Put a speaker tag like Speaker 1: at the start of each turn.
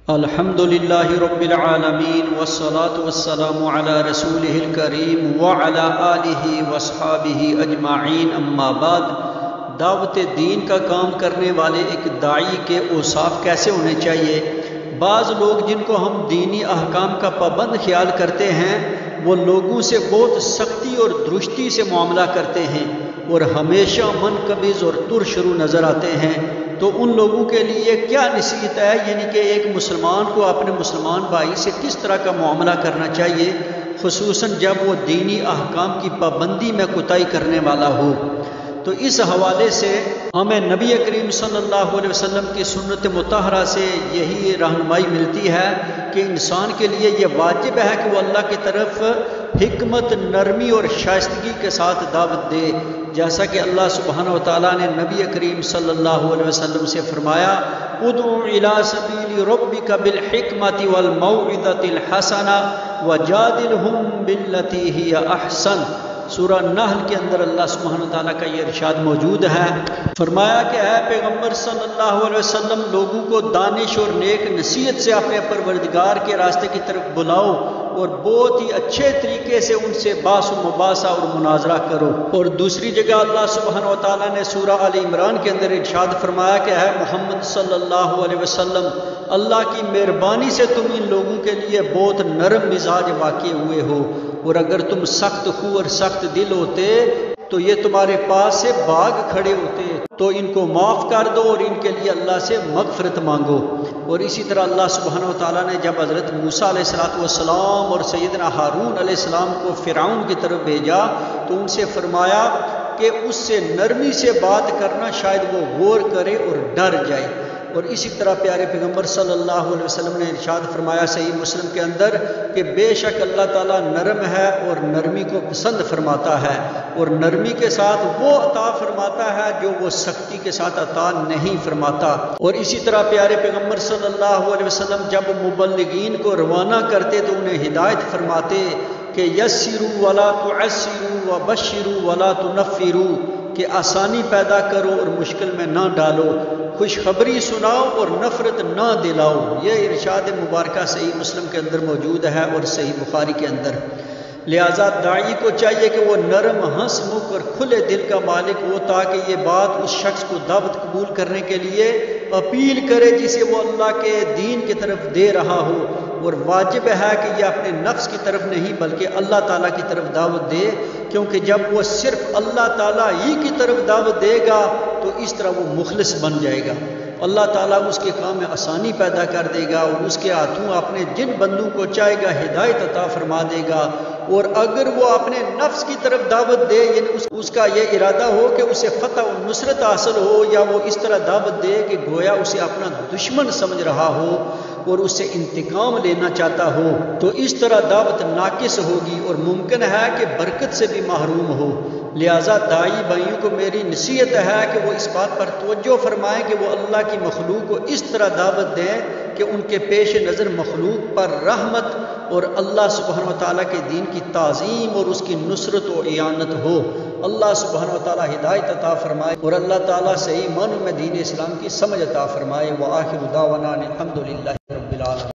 Speaker 1: الحمدللہ رب العالمین والصلاة والسلام علی رسولہ الکریم وعلی آلہ واصحابہ اجمعین، اما بعد۔ دعوت دین کا کام کرنے والے ایک داعی کے اوصاف کیسے ہونے چاہیے؟ بعض لوگ جن کو ہم دینی احکام کا پابند خیال کرتے ہیں، وہ لوگوں سے بہت سختی اور درستی سے معاملہ کرتے ہیں اور ہمیشہ منقبض اور ترشرو نظر آتے ہیں۔ تو ان لوگوں کے لیے کیا نصیحت ہے، یعنی کہ ایک مسلمان کو اپنے مسلمان بھائی سے کس طرح کا معاملہ کرنا چاہیے، خصوصاً جب وہ دینی احکام کی پابندی میں کوتاہی کرنے والا ہو؟ تو اس حوالے سے ہمیں نبی کریم صلی اللہ علیہ وسلم کی سنت مطہرہ سے یہی رہنمائی ملتی ہے کہ انسان کے لیے یہ واجب ہے کہ وہ اللہ کی طرف حکمت، نرمی اور شائستگی کے ساتھ دعوت دے، جیسا کہ اللہ سبحانہ و تعالیٰ نے نبی کریم صلی اللہ علیہ وسلم سے فرمایا، ادعو الی سبیل ربک بالحکمت والموعظۃ الحسنہ وجادلہم باللتی ہی احسن۔ سورہ نحل کے اندر اللہ سبحانہ وتعالیٰ کا یہ ارشاد موجود ہے۔ فرمایا کہ اے پیغمبر صلی اللہ علیہ وسلم، لوگوں کو دانش اور نیک نصیحت سے اپنے پروردگار کے راستے کی طرف بلاؤ اور بہت ہی اچھے طریقے سے ان سے باس و مباحثہ اور مناظرہ کرو۔ اور دوسری جگہ اللہ سبحانہ وتعالیٰ نے سورہ آل عمران کے اندر ارشاد فرمایا کہ اے محمد صلی اللہ علیہ وسلم، اللہ کی مہربانی سے تم ان لوگوں کے لیے بہت نرم مزاج واقع ہوئے ہو، اور اگر تم سخت خو اور سخت دل ہوتے تو یہ تمہارے پاس سے بھاگ کھڑے ہوتے، تو ان کو معاف کر دو اور ان کے لیے اللہ سے مغفرت مانگو۔ اور اسی طرح اللہ سبحانہ وتعالیٰ نے جب حضرت موسیٰ علیہ السلام اور سیدنا ہارون علیہ السلام کو فرعون کی طرف بھیجا تو ان سے فرمایا کہ اس سے نرمی سے بات کرنا، شاید وہ غور کرے اور ڈر جائے۔ اور اسی طرح پیارے پیغمبر صلی اللہ علیہ وسلم نے ارشاد فرمایا صحیح مسلم کے اندر کہ بے شک اللہ تعالیٰ نرم ہے اور نرمی کو پسند فرماتا ہے، اور نرمی کے ساتھ وہ عطا فرماتا ہے جو وہ سختی کے ساتھ عطا نہیں فرماتا۔ اور اسی طرح پیارے پیغمبر صلی اللہ علیہ وسلم جب مبلغین کو روانہ کرتے تو انہیں ہدایت فرماتے کہ یسروا ولا تعسروا وبشروا ولا تنفروا، کہ آسانی پیدا کرو اور مشکل میں نہ ڈالو، خوشخبری سناؤ اور نفرت نہ دلاؤ۔ یہ ارشاد مبارکہ صحیح مسلم کے اندر موجود ہے اور صحیح بخاری کے اندر۔ لہٰذا داعی کو چاہیے کہ وہ نرم، ہنس مکھ اور کھلے دل کا مالک ہو، تاکہ یہ بات اس شخص کو دعوت قبول کرنے کے لیے اپیل کرے جسے وہ اللہ کے دین کی طرف دے رہا ہو۔ اور واجب ہے کہ یہ اپنے نفس کی طرف نہیں بلکہ اللہ تعالیٰ کی طرف دعوت دے، کیونکہ جب وہ صرف اللہ تعالیٰ ہی کی طرف دعوت دے گا تو اس طرح وہ مخلص بن جائے گا۔ اللہ تعالیٰ اس کے کام میں آسانی پیدا کر دے گا اور اس کے ہاتھوں اپنے جن بندوں کو چاہے گا ہدایت عطا فرما دے گا۔ اور اگر وہ اپنے نفس کی طرف دعوت دے، یعنی اس کا یہ ارادہ ہو کہ اسے فتح و نصرت حاصل ہو، یا وہ اس طرح دعوت دے کہ گویا اسے اپنا دشمن سمجھ رہا ہو اور اس سے انتقام لینا چاہتا ہو، تو اس طرح دعوت ناقص ہوگی اور ممکن ہے کہ برکت سے بھی محروم ہو۔ لہٰذا داعی بھائیوں کو میری نصیحت ہے کہ وہ اس بات پر توجہ فرمائیں کہ وہ اللہ کی مخلوق کو اس طرح دعوت دیں کہ ان کے پیش نظر مخلوق پر رحمت اور اللہ سبحانہ وتعالیٰ کے دین کی تعظیم اور اس کی نصرت و اعانت ہو۔ اللہ سبحانہ وتعالیٰ ہدایت عطا فرمائے اور اللہ تعالیٰ صحیح معنوں میں دین اسلام کی سمجھ عطا فرمائے۔ وآخر دعوانا الحمدللہ رب العالمین۔